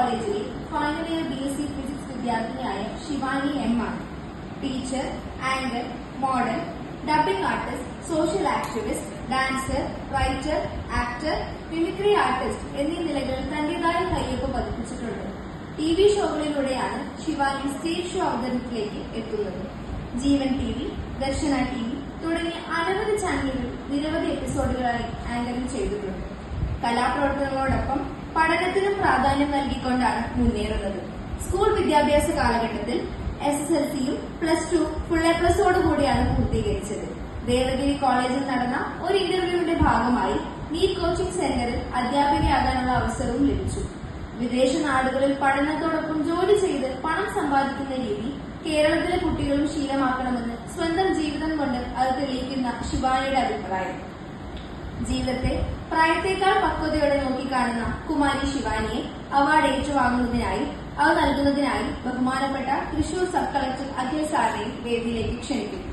കോളേജിലെ final year BSc physics വിദ്യാർത്ഥിനിയായ Shivani M ആണ്. Teacher, anchor, model, dubbing artist, social activist, dancer, writer, actor, mimicry artist എന്നീ നിലകളിൽ തന്റേതായ കയ്യൊപ്പ് പതിപ്പിച്ചിട്ടുണ്ട്. TV ഷോകളിലൂടെയാണ് ശിവാനി സ്റ്റേജ് ഷോ അവതരണത്തിലേക്ക് എത്തുന്നത്. ജീവൻ TV, ദർശന TV തുടങ്ങിയ അനവധി ചാനലുകൾ നിരവധി എപ്പിസോഡുകളായി ആങ്കറിംഗ് ചെയ്തിട്ടുണ്ട്. കലാപ്രവർത്തനങ്ങളോടൊപ്പം പഠനത്തിനും പ്രാധാന്യം നൽകിക്കൊണ്ടാണ് മുന്നേറുന്നത്. സ്കൂൾ വിദ്യാഭ്യാസ കാലഘട്ടത്തിൽ SSLCയും +2 ഫുൾ A+ഓടുകൂടിയാണ് പൂർത്തീകരിച്ചത്. ദേവഗിരി കോളേജിൽ നടന്ന ഒരു ഇന്റർവ്യൂവിന്റെ ഭാഗമായി നീറ്റ് കോച്ചിംഗ് സെന്ററിൽ അധ്യാപികയാകാനുള്ള അവസരവും ലഭിച്ചു. വിദേശ നാടുകളിൽ പഠനത്തോടൊപ്പം ജോലി ചെയ്ത് പണം സമ്പാദിക്കുന്ന രീതി കേരളത്തിലെ കുട്ടികളും ശീലമാക്കണമെന്ന് സ്വന്തം ജീവിതം കൊണ്ട് അത് തെളിയിക്കുന്ന ശിവാനിയുടെ അഭിപ്രായം. ജീവിതത്തെ പ്രായത്തേക്കാൾ പക്വതയോടെ നോക്കിക്കാണുന്ന കുമാരി ശിവാനിയെ അവാർഡ് ഏറ്റുവാങ്ങുന്നതിനായി അത് നൽകുന്നതിനായി ബഹുമാനപ്പെട്ട തൃശൂർ സബ് കളക്ടർ അഖിൽ സാറിനെ വേദിയിലേക്ക് ക്ഷണിക്കുന്നു.